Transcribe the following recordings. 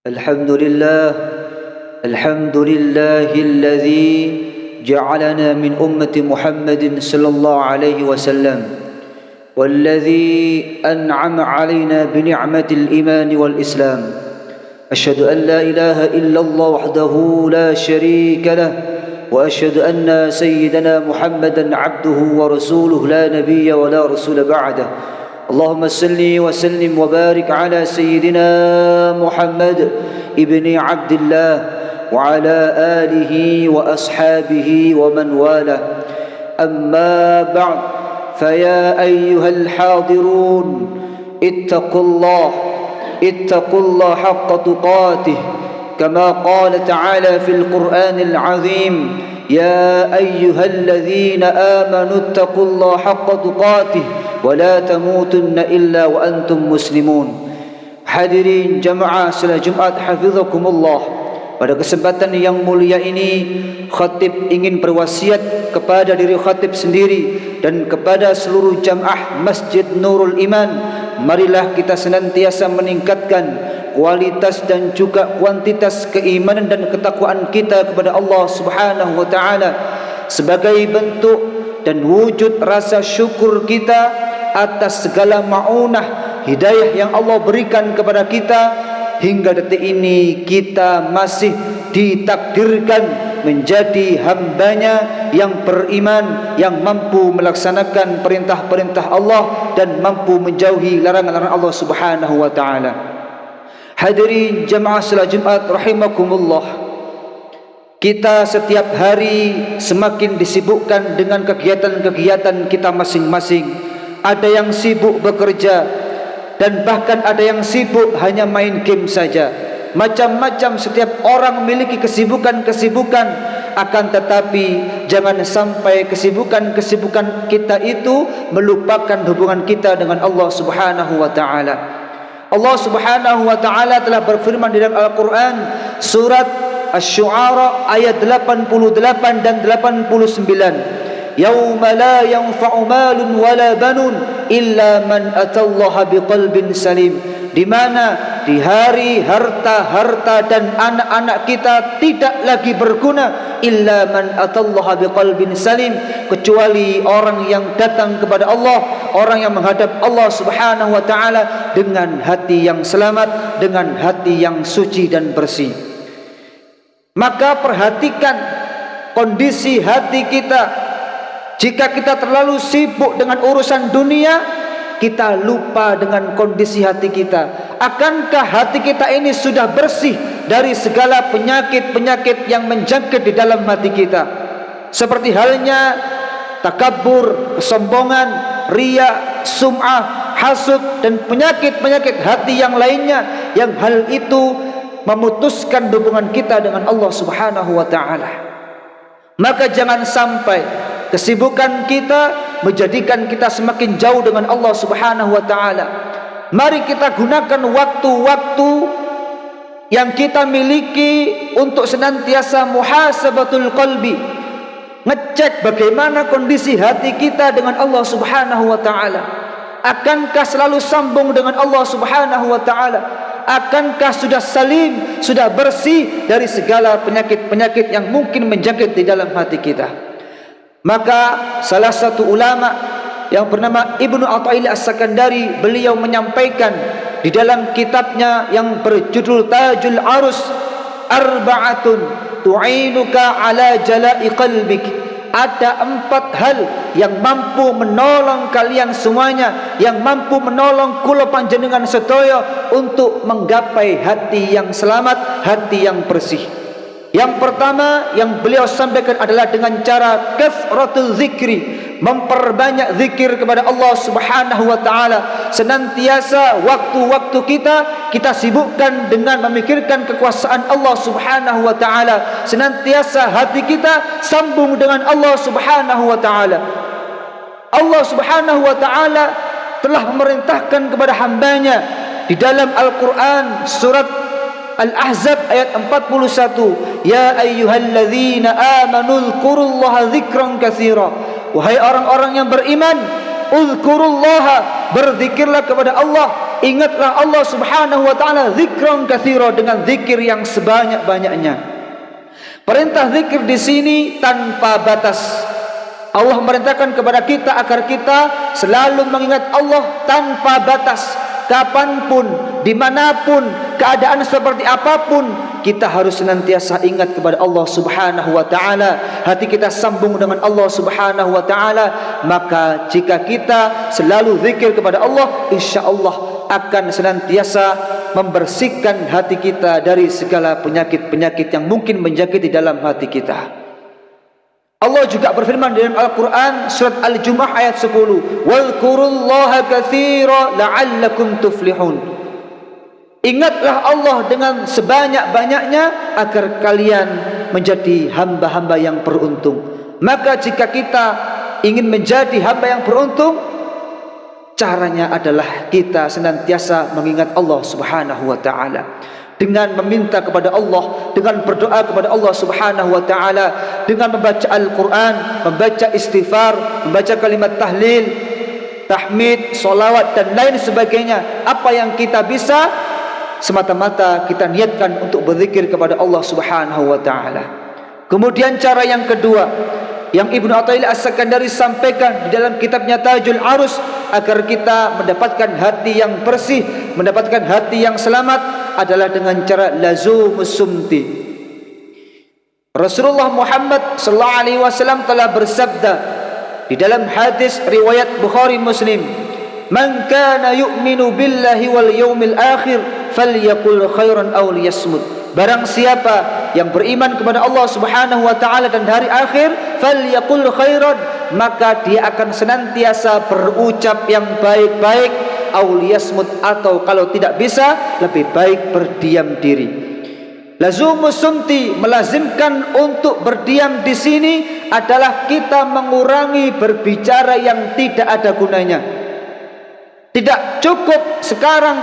الحمد لله الحمد لله الذي جعلنا من أمة محمد صلى الله عليه وسلم والذي أنعم علينا بنعمة الإيمان والإسلام. أشهد أن لا إله إلا الله وحده لا شريك له، وأشهد أن سيدنا محمدا عبده ورسوله لا نبي ولا رسول بعده. اللهم صل وسلم وبارك على سيدنا محمد ابن عبد الله وعلى آله وأصحابه ومن والاه. أما بعد، فيا أيها الحاضرون اتقوا الله حق تقاته، كما قال تعالى في القرآن العظيم: يا أيها الذين آمنوا اتقوا الله حق تقاته ولا تموتن إلا وأنتم مسلمون. Hadirin jamaah salat Jumat hafizakumullah. Pada kesempatan yang mulia ini, khatib ingin berwasiat kepada diri khatib sendiri dan kepada seluruh jamaah Masjid Nurul Iman. Marilah kita senantiasa meningkatkan kualitas dan juga kuantitas keimanan dan ketakwaan kita kepada Allah Subhanahu wa taala sebagai bentuk dan wujud rasa syukur kita atas segala maunah hidayah yang Allah berikan kepada kita. Hingga detik ini kita masih ditakdirkan menjadi hambanya yang beriman, yang mampu melaksanakan perintah-perintah Allah dan mampu menjauhi larangan-larangan Allah Subhanahu wa taala. Hadirin jamaah salat Jumat rahimakumullah. Kita setiap hari semakin disibukkan dengan kegiatan-kegiatan kita masing-masing. Ada yang sibuk bekerja, dan bahkan ada yang sibuk hanya main game saja. Macam-macam setiap orang memiliki kesibukan-kesibukan. Akan tetapi jangan sampai kesibukan-kesibukan kita itu melupakan hubungan kita dengan Allah Subhanahu wa taala. Allah Subhanahu wa taala telah berfirman di dalam Al-Qur'an surat Asy-Syu'ara ayat 88 dan 89. Yauma la yanfa'u malun wala banun illa man atallaha biqalbin salim. Di mana di hari harta dan anak-anak kita tidak lagi berguna illa man atallaha biqalbin salim, kecuali orang yang datang kepada Allah, orang yang menghadap Allah Subhanahu wa taala dengan hati yang selamat, dengan hati yang suci dan bersih. Maka perhatikan kondisi hati kita. Jika kita terlalu sibuk dengan urusan dunia, kita lupa dengan kondisi hati kita. Akankah hati kita ini sudah bersih dari segala penyakit-penyakit yang menjangkit di dalam hati kita? Seperti halnya takabur, kesombongan, riya, sum'ah, hasud dan penyakit-penyakit hati yang lainnya, yang hal itu memutuskan hubungan kita dengan Allah Subhanahu wa taala. Maka jangan sampai kesibukan kita menjadikan kita semakin jauh dengan Allah Subhanahu wa taala. Mari kita gunakan waktu-waktu yang kita miliki untuk senantiasa muhasabatul qalbi, ngecek bagaimana kondisi hati kita dengan Allah Subhanahu wa taala. Akankah selalu sambung dengan Allah Subhanahu wa taala? Akankah sudah salim, sudah bersih dari segala penyakit-penyakit yang mungkin menjangkit di dalam hati kita? Maka salah satu ulama yang bernama Ibnu Athaillah As-Sakandari, beliau menyampaikan di dalam kitabnya yang berjudul Tajul Arus, arba'atun tu'inuka ala jala'i qalbik. Ada 4 hal yang mampu menolong kalian semuanya, yang mampu menolong kula panjenengan sedaya untuk menggapai hati yang selamat, hati yang bersih. Yang pertama yang beliau sampaikan adalah dengan cara kathratul zikri, memperbanyak zikir kepada Allah Subhanahu wa taala. Senantiasa waktu-waktu kita sibukkan dengan memikirkan kekuasaan Allah Subhanahu wa taala. Senantiasa hati kita sambung dengan Allah Subhanahu wa taala. Allah Subhanahu wa taala telah memerintahkan kepada hambanya di dalam Al-Quran surat Al-Ahzab ayat 41, ya ayyuhalladzina amanu dzkurullaha dzikran katsira. Wahai orang-orang yang beriman, uzkurullaha, berzikirlah kepada Allah ingatlah Allah Subhanahu wa taala dzikran katsira, dengan zikir yang sebanyak-banyaknya. Perintah zikir di sini tanpa batas. Allah memerintahkan kepada kita agar kita selalu mengingat Allah tanpa batas. Kapanpun, dimanapun, keadaan seperti apapun, kita harus senantiasa ingat kepada Allah Subhanahu wa ta'ala. Hati kita sambung dengan Allah Subhanahu wa ta'ala. Maka jika kita selalu zikir kepada Allah, insya Allah akan senantiasa membersihkan hati kita dari segala penyakit-penyakit yang mungkin menjangkiti dalam hati kita. Allah juga berfirman dalam Al-Quran surat Al-Jumu'ah ayat 10, "Wadhkurullaha katsira la'allakum tuflihun." Ingatlah Allah dengan sebanyak-banyaknya agar kalian menjadi hamba-hamba yang beruntung. Maka jika kita ingin menjadi hamba yang beruntung, caranya adalah kita senantiasa mengingat Allah Subhanahu wa ta'ala, dengan meminta kepada Allah, dengan berdoa kepada Allah Subhanahu wa ta'ala, dengan membaca Al-Quran, membaca istighfar, membaca kalimat tahlil, tahmid, solawat dan lain sebagainya. Apa yang kita bisa, semata-mata kita niatkan untuk berzikir kepada Allah Subhanahu wa ta'ala. Kemudian cara yang kedua yang Ibnu Athaillah As-Sakandari sampaikan di dalam kitabnya Tajul Arus, agar kita mendapatkan hati yang bersih, mendapatkan hati yang selamat, adalah dengan cara lazumus sumti. Rasulullah Muhammad sallallahu alaihi wasallam telah bersabda di dalam hadis riwayat Bukhari Muslim, "Man kana yu'minu billahi wal yawmil akhir falyaqul khairan aw liyasmut." Barang siapa yang beriman kepada Allah Subhanahu wa taala dan hari akhir, falyaqul khairan, maka dia akan senantiasa berucap yang baik-baik, auliyasmut, atau kalau tidak bisa lebih baik berdiam diri. Lazumus sumti, melazimkan untuk berdiam di sini adalah kita mengurangi berbicara yang tidak ada gunanya. Tidak cukup sekarang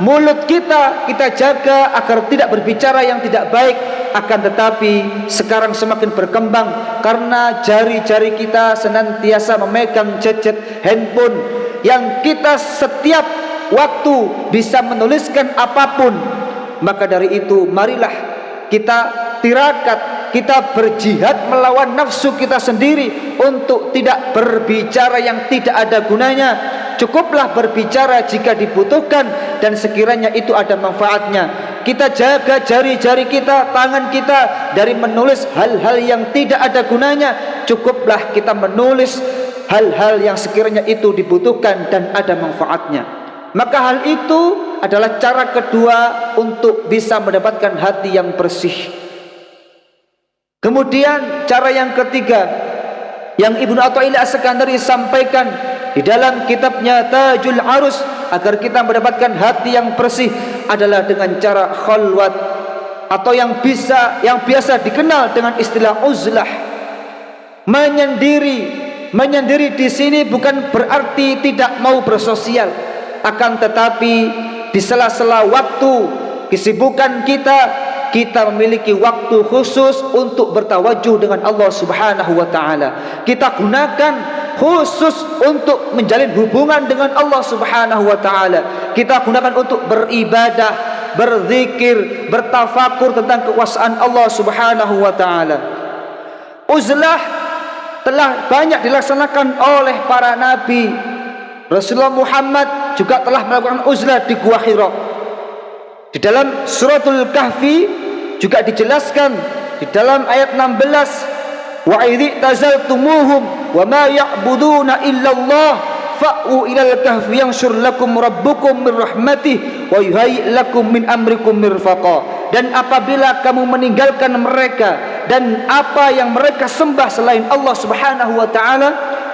mulut kita jaga agar tidak berbicara yang tidak baik, akan tetapi sekarang semakin berkembang karena jari-jari kita senantiasa memegang gadget handphone yang kita setiap waktu bisa menuliskan apapun. Maka dari itu marilah kita tirakat, kita berjihad melawan nafsu kita sendiri untuk tidak berbicara yang tidak ada gunanya. Cukuplah berbicara jika dibutuhkan dan sekiranya itu ada manfaatnya. Kita jaga jari-jari kita, tangan kita dari menulis hal-hal yang tidak ada gunanya. Cukuplah kita menulis hal-hal yang sekiranya itu dibutuhkan dan ada manfaatnya. Maka hal itu adalah cara kedua untuk bisa mendapatkan hati yang bersih. Kemudian cara yang ketiga yang Ibnu Athaillah As-Sakandari sampaikan di dalam kitabnya Tajul Arus agar kita mendapatkan hati yang bersih adalah dengan cara khalwat, atau yang biasa dikenal dengan istilah uzlah. Menyendiri di sini bukan berarti tidak mau bersosial, akan tetapi di sela-sela waktu kesibukan kita memiliki waktu khusus untuk bertawajuh dengan Allah Subhanahu wa ta'ala. Kita gunakan khusus untuk menjalin hubungan dengan Allah Subhanahu wa ta'ala. Kita gunakan untuk beribadah, berzikir, bertafakur tentang kekuasaan Allah Subhanahu wa ta'ala. Uzlah telah banyak dilaksanakan oleh para nabi. Rasulullah Muhammad juga telah melakukan uzlah di Gua Hira. Di dalam suratul Kahfi juga dijelaskan di dalam ayat 16, wa idh tazaltumuhum wa ma ya'buduna illallah fa'u ilal kahfi yanshur lakum rabbukum min rahmatih wa yuhayyi lakum min amrikum mirfaqa. Dan apabila kamu meninggalkan mereka dan apa yang mereka sembah selain Allah Subhanahu wa ta'ala,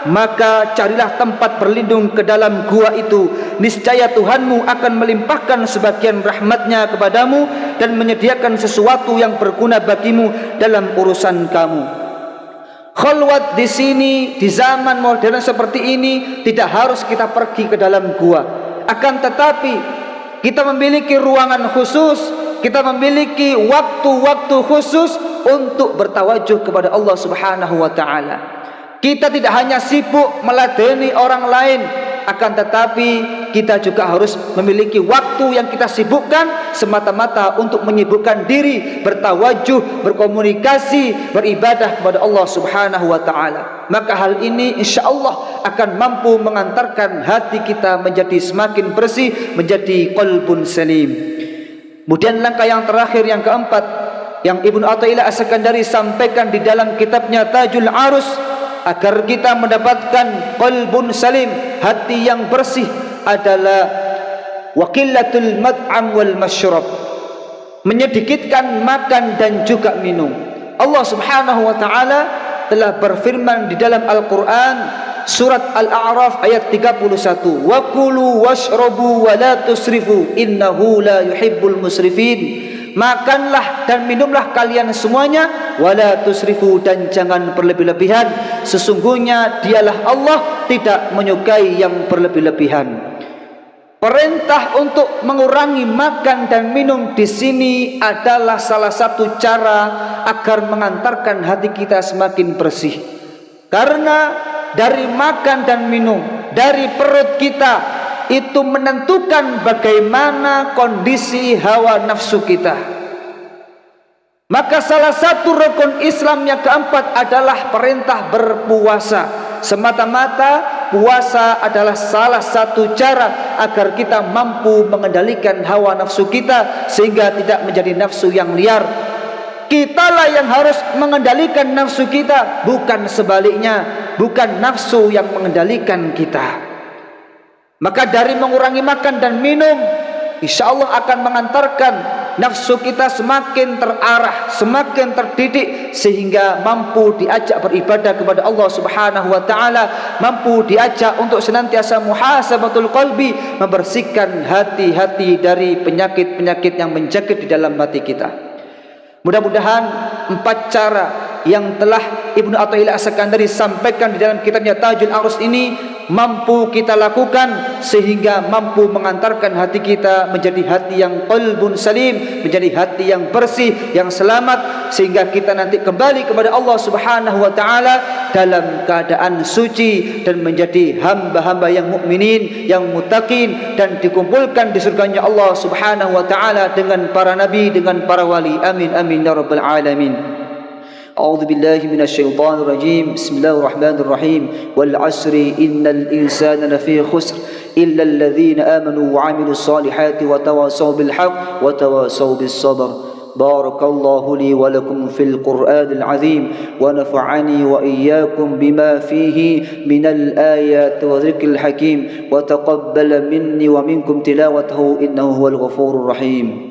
maka carilah tempat berlindung ke dalam gua itu. Niscaya Tuhanmu akan melimpahkan sebagian rahmatnya kepadamu dan menyediakan sesuatu yang berguna bagimu dalam urusan kamu. Khalwat di sini di zaman modern seperti ini tidak harus kita pergi ke dalam gua, akan tetapi kita memiliki ruangan khusus, kita memiliki waktu-waktu khusus untuk bertawajuh kepada Allah Subhanahu wa ta'ala. Kita tidak hanya sibuk meladeni orang lain, akan tetapi kita juga harus memiliki waktu yang kita sibukkan semata-mata untuk menyibukkan diri, bertawajuh, berkomunikasi, beribadah kepada Allah Subhanahu wa taala. Maka hal ini insyaallah akan mampu mengantarkan hati kita menjadi semakin bersih, menjadi qalbun salim. Kemudian langkah yang terakhir, yang keempat, yang Ibnu Athaillah As-Sakandari sampaikan di dalam kitabnya Tajul Arus, agar kita mendapatkan qalbun salim, hati yang bersih, adalah waqillatul mat'am wal masyrab, menyedikitkan makan dan juga minum. Allah Subhanahu wa taala telah berfirman di dalam Al-Qur'an surat Al-A'raf ayat 31, wa kulu washrabu wa la tusrifu innahu la yuhibbul musrifin. Makanlah dan minumlah kalian semuanya, wala tusrifu, dan jangan berlebih-lebihan, sesungguhnya dialah Allah tidak menyukai yang berlebih-lebihan. Perintah untuk mengurangi makan dan minum di sini adalah salah satu cara agar mengantarkan hati kita semakin bersih. Karena dari makan dan minum, dari perut kita, itu menentukan bagaimana kondisi hawa nafsu kita. Maka salah satu rukun Islam yang keempat adalah perintah berpuasa. Semata-mata puasa adalah salah satu cara agar kita mampu mengendalikan hawa nafsu kita, sehingga tidak menjadi nafsu yang liar. Kitalah yang harus mengendalikan nafsu kita, bukan sebaliknya, bukan nafsu yang mengendalikan kita. Maka dari mengurangi makan dan minum, insyaallah akan mengantarkan nafsu kita semakin terarah, semakin terdidik, sehingga mampu diajak beribadah kepada Allah Subhanahu wa taala, mampu diajak untuk senantiasa muhasabatul qalbi, membersihkan hati-hati dari penyakit-penyakit yang menjangkit di dalam hati kita. Mudah-mudahan 4 cara yang telah Ibnu Athaillah As-Sakandari sampaikan di dalam kitabnya Tajul Arus ini mampu kita lakukan, sehingga mampu mengantarkan hati kita menjadi hati yang qalbun salim, menjadi hati yang bersih, yang selamat, sehingga kita nanti kembali kepada Allah Subhanahu wa taala dalam keadaan suci dan menjadi hamba-hamba yang mukminin, yang muttaqin, dan dikumpulkan di surganya Allah Subhanahu wa taala dengan para nabi, dengan para wali. Amin amin ya rabbal alamin. أعوذ بالله من الشيطان الرجيم بسم الله الرحمن الرحيم والعصر إن الإنسان لفي خسر إلا الذين آمنوا وعملوا الصالحات وتواصوا بالحق وتواصوا بالصبر. بارك الله لي ولكم في القرآن العظيم ونفعني وإياكم بما فيه من الآيات وذكر الحكيم وتقبل مني ومنكم تلاوته إنه هو الغفور الرحيم.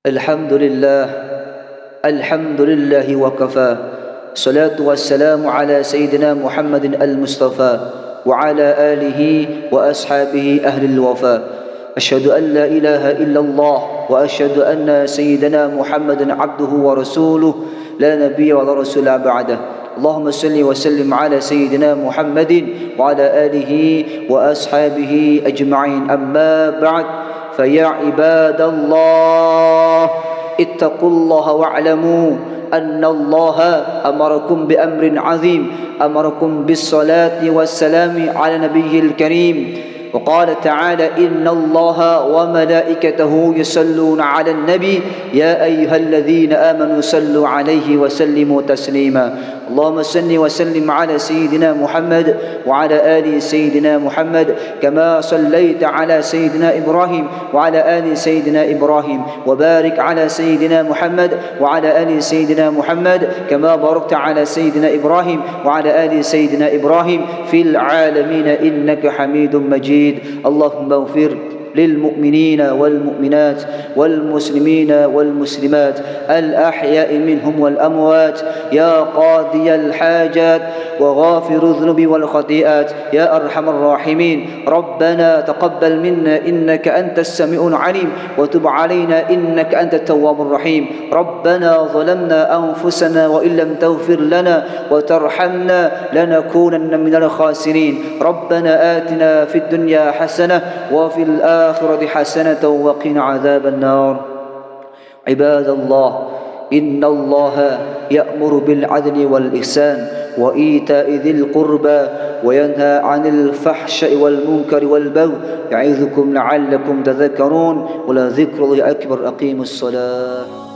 الحمد لله وكفى الصلاة والسلام على سيدنا محمد المصطفى وعلى آله وأصحابه أهل الوفاء. أشهد أن لا إله إلا الله وأشهد أن سيدنا محمد عبده ورسوله لا نبي ولا رسول بعده. اللهم صل وسلم على سيدنا محمد وعلى آله وأصحابه أجمعين. أما بعد، فيا عباد الله اتقوا الله واعلموا أن الله أمركم بأمر عظيم، أمركم بالصلاة والسلام على نبيه الكريم، وقال تعالى إن الله وملائكته يصلون على النبي يا أيها الذين آمنوا صلوا عليه وسلموا تسليما. اللهم صل وسلم على سيدنا محمد وعلى آل سيدنا محمد كما صليت على سيدنا إبراهيم وعلى آل سيدنا إبراهيم، وبارك على سيدنا محمد وعلى آل سيدنا محمد كما باركت على سيدنا إبراهيم وعلى آل سيدنا إبراهيم في العالمين إنك حميد مجيد. اللهم اغفر للمؤمنين والمؤمنات والمسلمين والمسلمات الأحياء منهم والأموات يا قاضي الحاجات وغافر الذنوب والخطيئات يا أرحم الراحمين. ربنا تقبل منا إنك أنت السميع العليم وتب علينا إنك أنت التواب الرحيم. ربنا ظلمنا أنفسنا وإن لم تغفر لنا وترحمنا لنكونن من الخاسرين. ربنا آتنا في الدنيا حسنة وفي الآخرة حسنة وقنا عذاب النار. عباد الله، إن الله يأمر بالعدل والإحسان وإيتاء ذي القربى وينهى عن الفحشاء والمنكر والبغي يعظكم لعلكم تذكرون. ولذكر الله أكبر. أقيموا الصلاة.